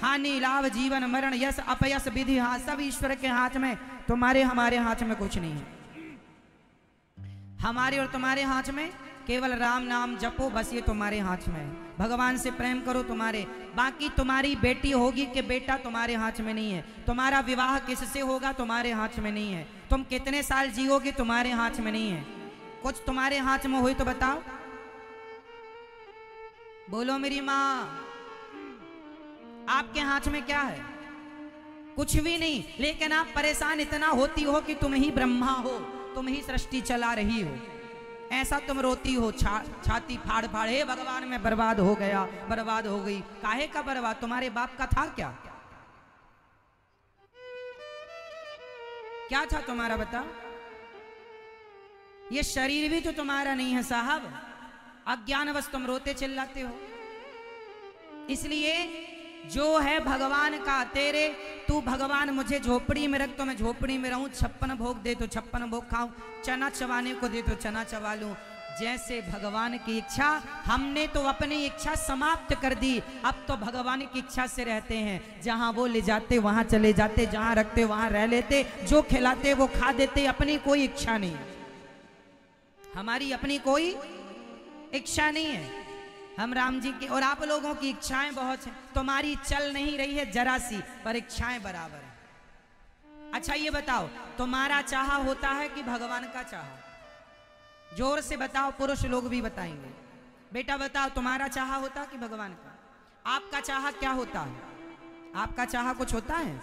हानि लाभ जीवन मरण यश अपयश विधि, हाँ सब ईश्वर के हाथ में, तुम्हारे हमारे हाथ में कुछ नहीं है। हमारे और तुम्हारे हाथ में केवल राम नाम जपो, बस ये तुम्हारे हाथ में है। भगवान से प्रेम करो तुम्हारे, बाकी तुम्हारी बेटी होगी कि बेटा तुम्हारे हाथ में नहीं है। तुम्हारा विवाह किससे होगा तुम्हारे हाथ में नहीं है। तुम कितने साल जियोगे तुम्हारे हाथ में नहीं है। कुछ तुम्हारे हाथ में हो तो बताओ, बोलो मेरी माँ, आपके हाथ में क्या है? कुछ भी नहीं। लेकिन आप परेशान इतना होती हो कि तुम ही ब्रह्मा हो, तुम ही सृष्टि चला रही हो, ऐसा तुम रोती हो छाती फाड़ फाड़, हे भगवान मैं बर्बाद हो गया, बर्बाद हो गई। काहे का बर्बाद? तुम्हारे बाप का था क्या? क्या था तुम्हारा बताओ? ये शरीर भी तो तुम्हारा नहीं है साहब, अज्ञानवश तुम रोते चिल्लाते हो। इसलिए जो है भगवान का तेरे, तू भगवान मुझे झोपड़ी में रख तो मैं झोपड़ी में रहूं, 56 भोग दे तो 56 भोग खाऊं, चना चबाने को दे तो चना चबा लूं। जैसे भगवान की इच्छा, हमने तो अपनी इच्छा समाप्त कर दी, अब तो भगवान की इच्छा से रहते हैं। जहां वो ले जाते वहां चले जाते, जहां रखते वहां रह लेते, जो खिलाते वो खा देते। अपनी कोई इच्छा नहीं, हमारी अपनी कोई इच्छा नहीं है। हम राम जी की और आप लोगों की इच्छाएं बहुत हैं, तुम्हारी चल नहीं रही है जरा सी, पर इच्छाएं बराबर है। अच्छा ये बताओ, तुम्हारा चाहा होता है कि भगवान का चाहा? जोर से बताओ, पुरुष लोग भी बताएंगे। बेटा बताओ, तुम्हारा चाहा होता कि भगवान का? आपका चाहा क्या होता है? आपका चाहा कुछ होता है?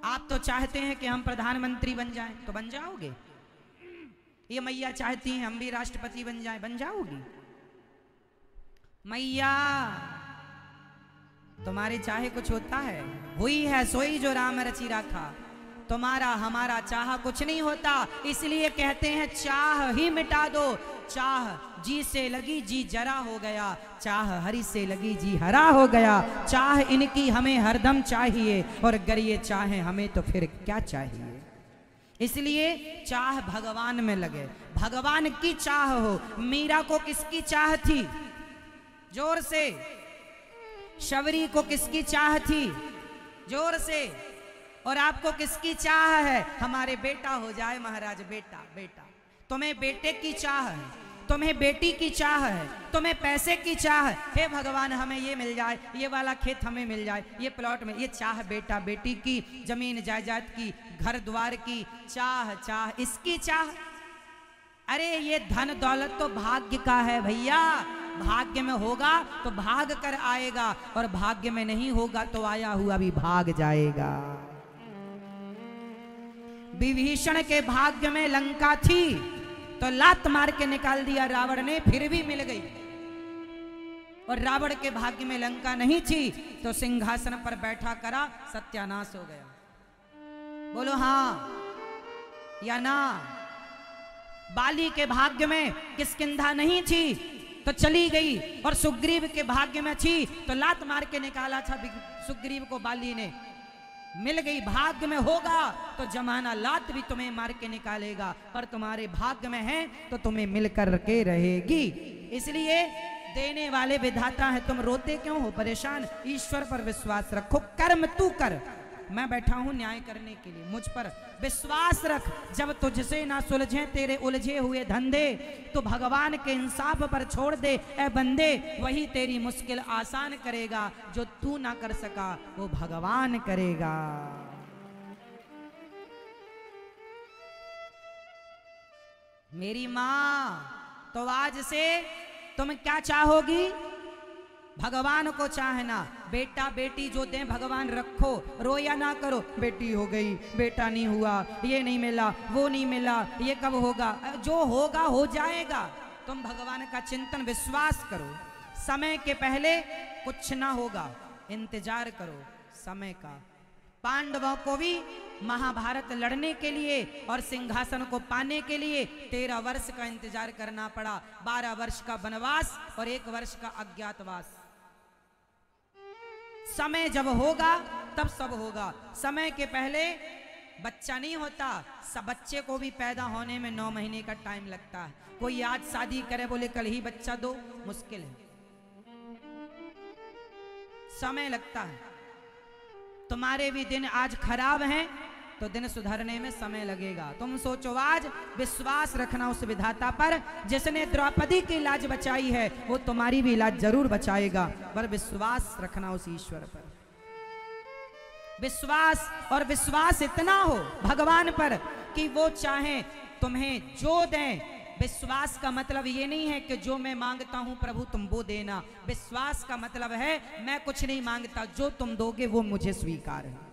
आप तो चाहते हैं कि हम प्रधानमंत्री बन जाएं, तो बन जाओगे। ये मैया चाहती हैं हम भी राष्ट्रपति बन जाएं, बन जाओगी। मैया तुम्हारे चाहे कुछ होता है? हुई है सोई जो राम रची राखा। तुम्हारा हमारा चाह कुछ नहीं होता, इसलिए कहते हैं चाह ही मिटा दो। चाह जी से लगी जी जरा हो गया, चाह हरि से लगी जी हरा हो गया। चाह इनकी हमें हरदम चाहिए, और अगर ये चाहे हमें तो फिर क्या चाहिए। इसलिए चाह भगवान में लगे, भगवान की चाह हो। मीरा को किसकी चाह थी? जोर से। शबरी को किसकी चाह थी? जोर से। और आपको किसकी चाह है? हमारे बेटा हो जाए महाराज, बेटा बेटा। तुम्हें बेटे की चाह है, तुम्हें बेटी की चाह है, तुम्हें पैसे की चाह है। हे भगवान हमें ये मिल जाए, ये वाला खेत हमें मिल जाए, ये प्लॉट में, ये चाह बेटा बेटी की, जमीन जायदाद की, घर द्वार की चाह, चाह इसकी चाह। अरे ये धन दौलत तो भाग्य का है भैया, भाग्य में होगा तो भाग कर आएगा, और भाग्य में नहीं होगा तो आया हुआ भी भाग जाएगा। विभीषण के भाग्य में लंका थी तो लात मार के निकाल दिया रावण ने, फिर भी मिल गई। और रावण के भाग्य में लंका नहीं थी तो सिंहासन पर बैठा करा सत्यानाश हो गया। बोलो हाँ या ना? बाली के भाग्य में किष्किंधा नहीं थी तो चली गई, और सुग्रीव के भाग्य में थी तो लात मार के निकाला था सुग्रीव को बाली ने, मिल गई। भाग्य में होगा तो जमाना लात भी तुम्हें मार के निकालेगा, पर तुम्हारे भाग्य में है तो तुम्हें मिल कर के रहेगी। इसलिए देने वाले विधाता है, तुम रोते क्यों हो, परेशान? ईश्वर पर विश्वास रखो, कर्म तू कर, मैं बैठा हूं न्याय करने के लिए, मुझ पर विश्वास रख। जब तुझसे ना सुलझे तेरे उलझे हुए धंधे, तो भगवान के इंसाफ पर छोड़ दे ए बंदे, वही तेरी मुश्किल आसान करेगा। जो तू ना कर सका वो भगवान करेगा। मेरी माँ, तो आज से तुम क्या चाहोगी? भगवान को चाहना। बेटा बेटी जो दे भगवान रखो, रोया ना करो, बेटी हो गई, बेटा नहीं हुआ, ये नहीं मिला, वो नहीं मिला, ये कब होगा? जो होगा हो जाएगा। तुम भगवान का चिंतन विश्वास करो, समय के पहले कुछ ना होगा, इंतजार करो समय का। पांडवों को भी महाभारत लड़ने के लिए और सिंहासन को पाने के लिए 13 वर्ष का इंतजार करना पड़ा। 12 वर्ष का वनवास और 1 वर्ष का अज्ञातवास। समय जब होगा तब सब होगा। समय के पहले बच्चा नहीं होता। सब बच्चे को भी पैदा होने में 9 महीने का टाइम लगता है। कोई आज शादी करे बोले कल ही बच्चा दो, मुश्किल है, समय लगता है। तुम्हारे भी दिन आज खराब हैं तो दिन सुधरने में समय लगेगा। तुम सोचो, आज विश्वास रखना उस विधाता पर जिसने द्रौपदी की लाज बचाई है, वो तुम्हारी भी लाज जरूर बचाएगा। पर विश्वास रखना उस ईश्वर पर, विश्वास, और विश्वास इतना हो भगवान पर कि वो चाहे तुम्हें जो दें। विश्वास का मतलब ये नहीं है कि जो मैं मांगता हूं प्रभु तुम वो देना। विश्वास का मतलब है मैं कुछ नहीं मांगता, जो तुम दोगे वो मुझे स्वीकार है।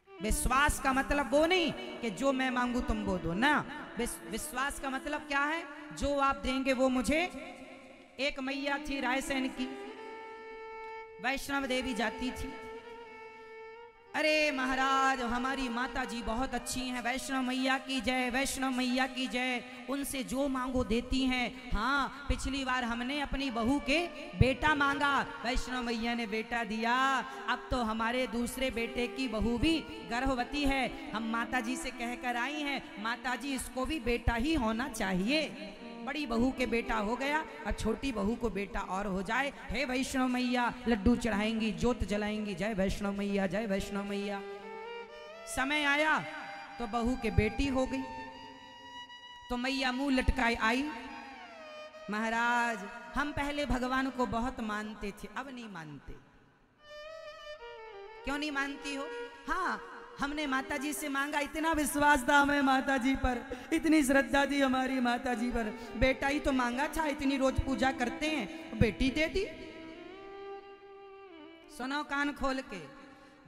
विश्वास का मतलब वो नहीं कि जो मैं मांगू तुम वो दो ना। विश्वास का मतलब क्या है? जो आप देंगे वो मुझे। एक मैया थी रायसेन की, वैष्णव देवी जाती थी। अरे महाराज हमारी माता जी बहुत अच्छी हैं, वैष्णव मैया की जय, वैष्णव मैया की जय, उनसे जो मांगो देती हैं। हाँ, पिछली बार हमने अपनी बहू के बेटा मांगा, वैष्णव मैया ने बेटा दिया। अब तो हमारे दूसरे बेटे की बहू भी गर्भवती है, हम माता जी से कहकर आई हैं माता जी इसको भी बेटा ही होना चाहिए। बड़ी बहू के बेटा हो गया, अब छोटी बहू को बेटा और हो जाए। हे वैष्णव मैया, लड्डू चढ़ाएंगी, ज्योत जलाएंगी, जय वैष्णव मैया, जय वैष्णव मैया। समय आया तो बहू के बेटी हो गई, तो मैया मुंह लटकाए आई। महाराज हम पहले भगवान को बहुत मानते थे, अब नहीं मानते। क्यों नहीं मानती हो? हाँ, हमने माता जी से मांगा, इतना विश्वास था हमें माता जी पर, इतनी श्रद्धा थी हमारी माता जी पर, बेटा ही तो मांगा था, इतनी रोज पूजा करते हैं, बेटी दे दी। सुनो कान खोल के,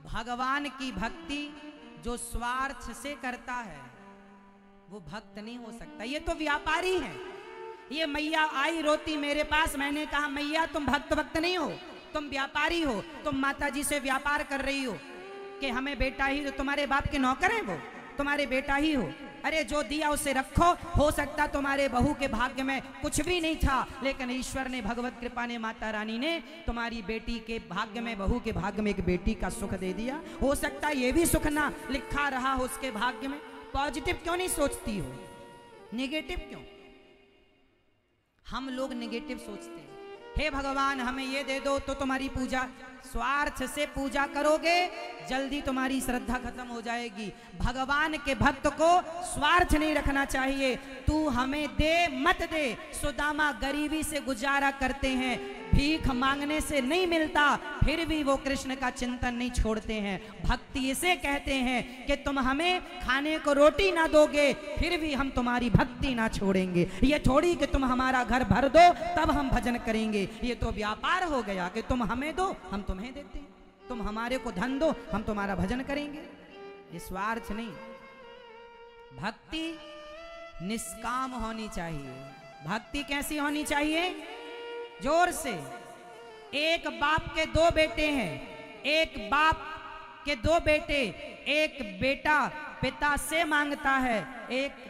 भगवान की भक्ति जो स्वार्थ से करता है वो भक्त नहीं हो सकता, ये तो व्यापारी है। ये मैया आई रोती मेरे पास, मैंने कहा मैया तुम भक्त नहीं हो, तुम व्यापारी हो, तुम माता जी से व्यापार कर रही हो कि हमें बेटा ही, तो तुम्हारे बाप के नौकर हैं वो, तुम्हारे बेटा ही हो। अरे जो दिया उसे रखो, हो सकता तुम्हारे बहू के भाग्य में कुछ भी नहीं था, लेकिन ईश्वर ने, भगवत कृपा ने, माता रानी ने तुम्हारी बेटी के भाग्य में, बहू के भाग्य में एक बेटी का सुख दे दिया। हो सकता ये भी सुख ना लिखा रहा हो उसके भाग्य में। पॉजिटिव क्यों नहीं सोचती हो, नेगेटिव क्यों? हम लोग नेगेटिव सोचते हैं। हे भगवान हमें ये दे दो तो तुम्हारी पूजा, स्वार्थ से पूजा करोगे जल्दी तुम्हारी श्रद्धा खत्म हो जाएगी। भगवान के भक्त को स्वार्थ नहीं रखना चाहिए। तू हमें दे मत दे। सुदामा गरीबी से गुजारा करते हैं, भीख मांगने से नहीं मिलता, फिर भी वो कृष्ण का चिंतन नहीं छोड़ते हैं। भक्ति इसे कहते हैं कि तुम हमें खाने को रोटी ना दोगे फिर भी हम तुम्हारी भक्ति ना छोड़ेंगे। ये थोड़ी कि तुम हमारा घर भर दो तब हम भजन करेंगे, ये तो व्यापार हो गया कि तुम हमें दो हम तुम्हें देते हैं, तुम हमारे को धन दो हम तुम्हारा भजन करेंगे। ये स्वार्थ नहीं। भक्ति निष्काम होनी चाहिए। भक्ति कैसी होनी चाहिए? जोर से। एक बाप के दो बेटे हैं, एक बाप के दो बेटे, एक बेटा पिता से मांगता है, एक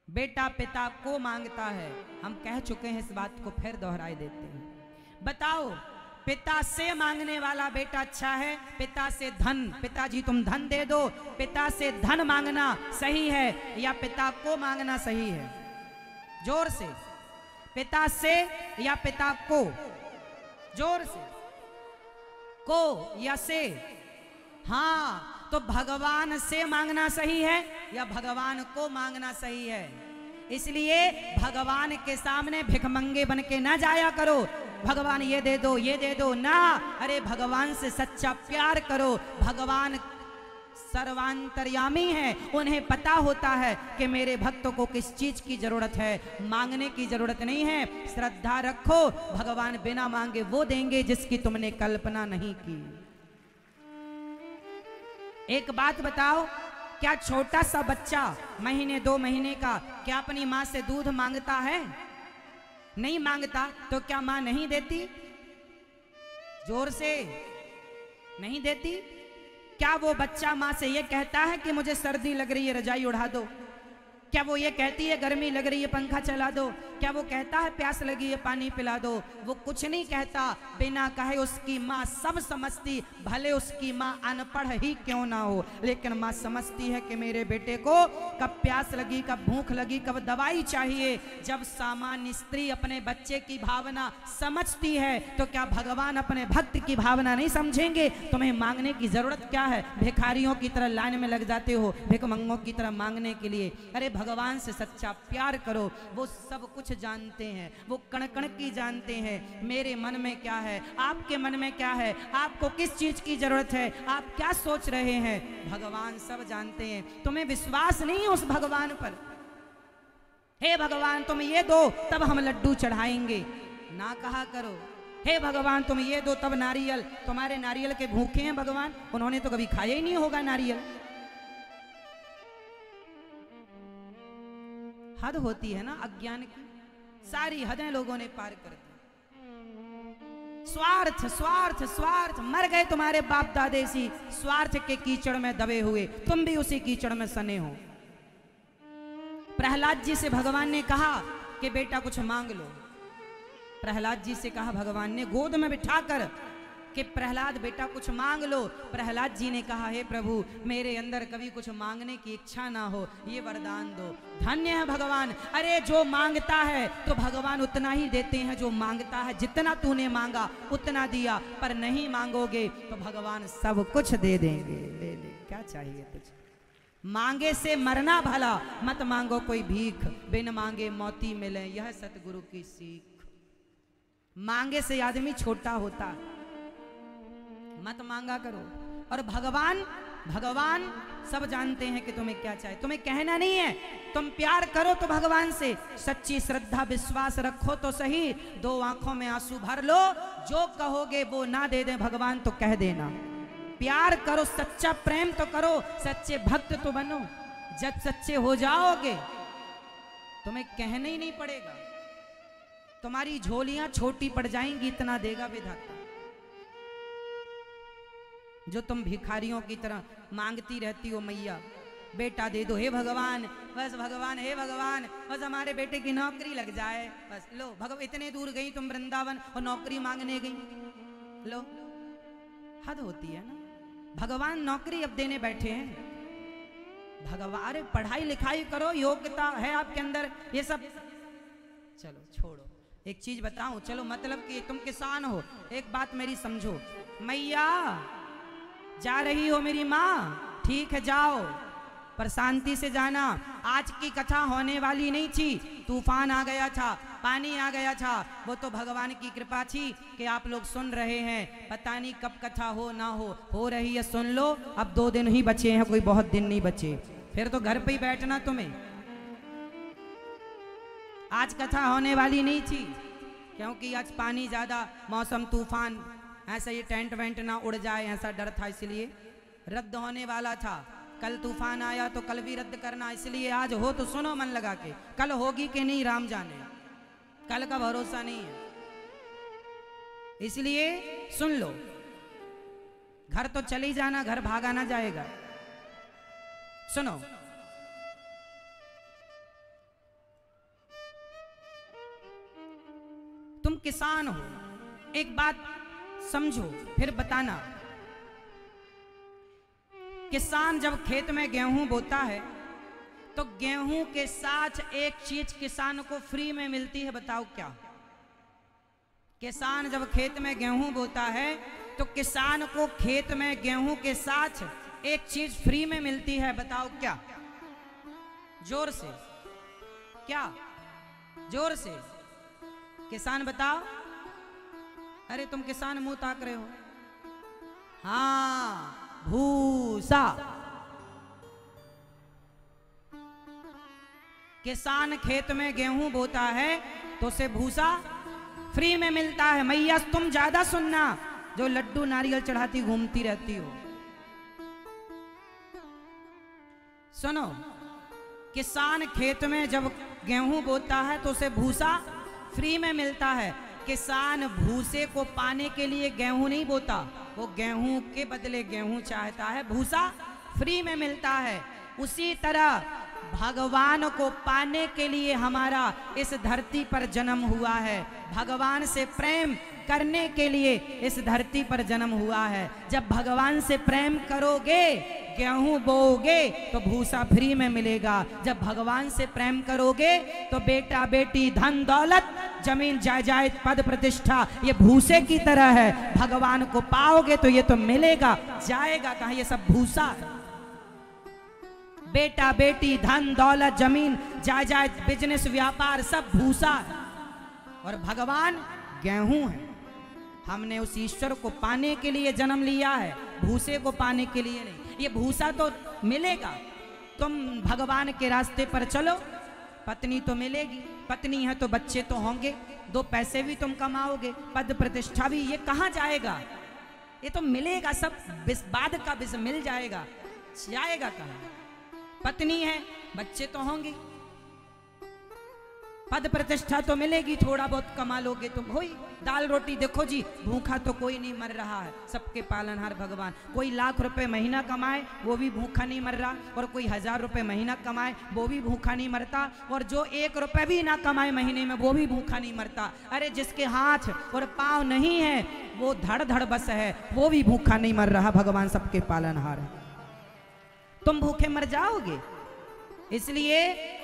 बेटा पिता को मांगता है। हम कह चुके हैं इस बात को, फिर दोहराई देते हैं। बताओ, पिता से मांगने वाला बेटा अच्छा है, पिता से धन, पिताजी तुम धन दे दो, पिता से धन मांगना सही है या पिता को मांगना सही है? जोर से। पिता से या पिता को? जोर से। को या से? हाँ, तो भगवान से मांगना सही है या भगवान को मांगना सही है? इसलिए भगवान के सामने भिखमंगे बन के ना जाया करो, भगवान ये दे दो ये दे दो ना। अरे भगवान से सच्चा प्यार करो। भगवान सर्वांतर्यामी है, उन्हें पता होता है कि मेरे भक्तों को किस चीज की जरूरत है, मांगने की जरूरत नहीं है। श्रद्धा रखो, भगवान बिना मांगे वो देंगे जिसकी तुमने कल्पना नहीं की। एक बात बताओ, क्या छोटा सा बच्चा महीने 2 महीने का क्या अपनी माँ से दूध मांगता है? नहीं मांगता, तो क्या माँ नहीं देती? जोर से। नहीं देती? क्या वो बच्चा माँ से ये कहता है कि मुझे सर्दी लग रही है रजाई उड़ा दो? क्या वो ये कहती है गर्मी लग रही है पंखा चला दो? क्या वो कहता है प्यास लगी है पानी पिला दो? वो कुछ नहीं कहता। बिना कहे उसकी माँ सब समझती, भले उसकी माँ अनपढ़ ही क्यों ना हो, लेकिन माँ समझती है कि मेरे बेटे को कब प्यास लगी, कब भूख लगी, कब दवाई चाहिए। जब सामान्य स्त्री अपने बच्चे की भावना समझती है तो क्या भगवान अपने भक्त की भावना नहीं समझेंगे? तुम्हें मांगने की जरूरत क्या है? भिखारियों की तरह लाइन में लग जाते हो भिखमंगों की तरह मांगने के लिए। अरे भगवान से सच्चा प्यार करो, वो सब कुछ जानते हैं, वो कण कण की जानते हैं। मेरे मन में क्या है, आपके मन में क्या है, आपको किस चीज की जरूरत है, आप क्या सोच रहे हैं, भगवान सब जानते हैं। तुम्हें विश्वास नहीं है उस भगवान पर? हे भगवान तुम ये दो तब हम लड्डू चढ़ाएंगे, ना कहा करो। हे भगवान तुम ये दो तब नारियल, तुम्हारे नारियल के भूखे हैं भगवान, उन्होंने तो कभी खाया ही नहीं होगा नारियल। हद होती है ना अज्ञान की, सारी हदें लोगों ने पार कर दी। स्वार्थ स्वार्थ स्वार्थ, मर गए तुम्हारे बाप दादे सी स्वार्थ के कीचड़ में दबे हुए, तुम भी उसी कीचड़ में सने हो। प्रहलाद जी से भगवान ने कहा कि बेटा कुछ मांग लो। प्रहलाद जी से कहा भगवान ने गोद में बिठाकर कि प्रहलाद बेटा कुछ मांग लो। प्रहलाद जी ने कहा हे प्रभु मेरे अंदर कभी कुछ मांगने की इच्छा ना हो, ये वरदान दो। धन्य है भगवान। अरे जो मांगता है तो भगवान उतना ही देते हैं, जो मांगता है जितना तूने मांगा उतना दिया, पर नहीं मांगोगे तो भगवान सब कुछ दे देंगे। ले ले क्या चाहिए तुझे? मांगे से मरना भला, मत मांगो कोई भीख, बिन मांगे मोती मिले यह सतगुरु की सीख। मांगे से आदमी छोटा होता, मत मांगा करो। और भगवान भगवान सब जानते हैं कि तुम्हें क्या चाहिए, तुम्हें कहना नहीं है। तुम प्यार करो तो भगवान से सच्ची श्रद्धा विश्वास रखो तो सही, दो आंखों में आंसू भर लो, जो कहोगे वो ना दे दे भगवान तो कह देना। प्यार करो, सच्चा प्रेम तो करो, सच्चे भक्त तो बनो। जब सच्चे हो जाओगे तुम्हें कहना ही नहीं पड़ेगा, तुम्हारी झोलियां छोटी पड़ जाएंगी, इतना देगा विधाता। जो तुम भिखारियों की तरह मांगती रहती हो मैया बेटा दे दो, हे भगवान बस भगवान, हे भगवान बस हमारे बेटे की नौकरी लग जाए, बस लो भगवान। इतने दूर गई तुम वृंदावन और नौकरी मांगने गई, लो हद होती है ना। भगवान नौकरी अब देने बैठे हैं। भगवान अरे पढ़ाई लिखाई करो, योग्यता है आपके अंदर, ये सब चलो छोड़ो। एक चीज बताऊं, चलो मतलब कि तुम किसान हो, एक बात मेरी समझो। मैया जा रही हो मेरी माँ, ठीक है जाओ, पर शांति से जाना। आज की कथा होने वाली नहीं थी, तूफान आ गया था, पानी आ गया था, वो तो भगवान की कृपा थी कि आप लोग सुन रहे हैं। पता नहीं कब कथा हो ना हो रही है, सुन लो। अब 2 दिन ही बचे हैं, कोई बहुत दिन नहीं बचे, फिर तो घर पे ही बैठना तुम्हें। आज कथा होने वाली नहीं थी क्योंकि आज पानी ज्यादा, मौसम तूफान, ऐसा ये टेंट वेंट ना उड़ जाए ऐसा डर था, इसलिए रद्द होने वाला था। कल तूफान आया तो कल भी रद्द करना, इसलिए आज हो तो सुनो मन लगा के। कल होगी कि नहीं राम जाने, कल का भरोसा नहीं है, इसलिए सुन लो। घर तो चले जाना, घर भागा ना जाएगा। सुनो, तुम किसान हो, एक बात समझो फिर बताना। किसान जब खेत में गेहूं बोता है तो गेहूं के साथ एक चीज किसान को फ्री में मिलती है, बताओ क्या? किसान जब खेत में गेहूं बोता है तो किसान को खेत में गेहूं के साथ एक चीज फ्री में मिलती है, बताओ क्या? जोर से, क्या? जोर से किसान बताओ। अरे तुम किसान मुंह ताक रहे हो। हाँ, भूसा। किसान खेत में गेहूं बोता है तो उसे भूसा फ्री में मिलता है। मैया तुम ज्यादा सुनना, जो लड्डू नारियल चढ़ाती घूमती रहती हो, सुनो। किसान खेत में जब गेहूं बोता है तो उसे भूसा फ्री में मिलता है। किसान भूसे को पाने के लिए गेहूं नहीं बोता, वो गेहूं के बदले गेहूं चाहता है, भूसा फ्री में मिलता है। उसी तरह भगवान को पाने के लिए हमारा इस धरती पर जन्म हुआ है, भगवान से प्रेम करने के लिए इस धरती पर जन्म हुआ है। जब भगवान से प्रेम करोगे, गेहूं बोओगे तो भूसा फ्री में मिलेगा। जब भगवान से प्रेम करोगे तो बेटा बेटी धन दौलत जमीन जायदाद पद प्रतिष्ठा ये भूसे की तरह है। भगवान को पाओगे तो ये तो मिलेगा, जाएगा कहाँ, ये सब भूसा है। बेटा बेटी धन दौलत जमीन जायदाद बिजनेस व्यापार सब भूसा है और भगवान गेहूं है। हमने उस ईश्वर को पाने के लिए जन्म लिया है, भूसे को पाने के लिए नहीं। ये भूसा तो मिलेगा, तुम भगवान के रास्ते पर चलो, पत्नी तो मिलेगी, पत्नी है तो बच्चे तो होंगे, 2 पैसे भी तुम कमाओगे, पद प्रतिष्ठा भी, ये कहाँ जाएगा, ये तो मिलेगा सब, बाद का बिस मिल जाएगा, जाएगा कहाँ। पत्नी है, बच्चे तो होंगे, पद प्रतिष्ठा तो मिलेगी, थोड़ा बहुत कमा लोगे तो होई। दाल रोटी देखो जी, भूखा तो कोई नहीं मर रहा है, सबके पालनहार भगवान। कोई लाख रुपए महीना कमाए वो भी भूखा नहीं मर रहा, और कोई 1000 रुपए महीना कमाए वो भी भूखा नहीं मरता, और जो 1 रुपए भी ना कमाए महीने में वो भी भूखा नहीं मरता। अरे जिसके हाथ और पाँव नहीं है वो धड़ धड़ बस है, वो भी भूखा नहीं मर रहा, भगवान सबके पालनहार है। तुम भूखे मर जाओगे, इसलिए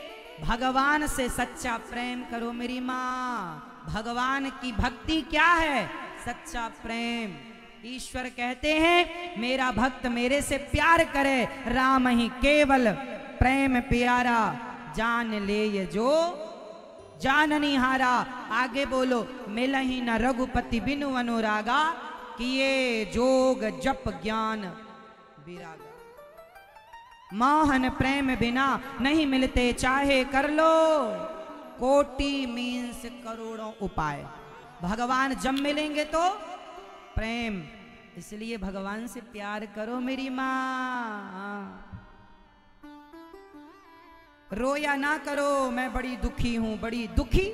भगवान से सच्चा प्रेम करो मेरी माँ। भगवान की भक्ति क्या है? सच्चा प्रेम। ईश्वर कहते हैं मेरा भक्त मेरे से प्यार करे, राम ही केवल प्रेम प्यारा, जान ले ये जो जाननी हारा। आगे बोलो, मिलहि न रघुपति बिनु अनुरागा, किए जोग जप ज्ञान विरागा। मोहन प्रेम बिना नहीं मिलते, चाहे कर लो कोटि मीन्स करोड़ों उपाय। भगवान जब मिलेंगे तो प्रेम, इसलिए भगवान से प्यार करो मेरी माँ। रोया ना करो, मैं बड़ी दुखी हूं, बड़ी दुखी।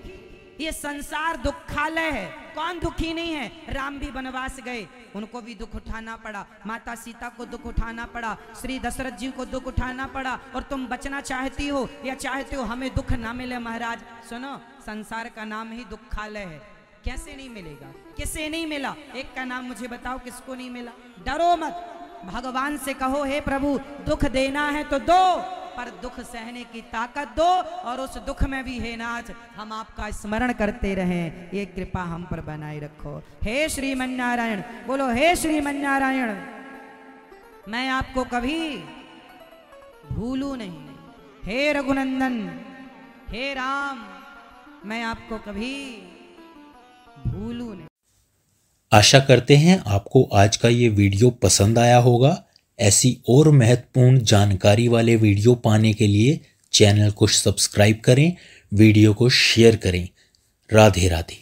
ये संसार दुखालय है, कौन दुखी नहीं है। राम भी वनवास गए, उनको भी दुख उठाना पड़ा, माता सीता को दुख उठाना पड़ा, श्री दशरथ जी को दुख उठाना पड़ा। और तुम बचना चाहती हो या चाहते हो हमें दुख ना मिले महाराज? सुनो, संसार का नाम ही दुखालय है। कैसे नहीं मिलेगा? किसे नहीं मिला? एक का नाम मुझे बताओ किसको नहीं मिला? डरो मत, भगवान से कहो हे प्रभु दुख देना है तो दो, पर दुख सहने की ताकत दो, और उस दुख में भी हे नाथ हम आपका स्मरण करते रहें, ये कृपा हम पर बनाए रखो। हे श्रीमन नारायण, बोलो हे श्रीमन नारायण। मैं आपको कभी भूलू नहीं, हे रघुनंदन, हे राम, मैं आपको कभी भूलू नहीं। आशा करते हैं आपको आज का ये वीडियो पसंद आया होगा। ऐसी और महत्वपूर्ण जानकारी वाले वीडियो पाने के लिए चैनल को सब्सक्राइब करें, वीडियो को शेयर करें। राधे राधे।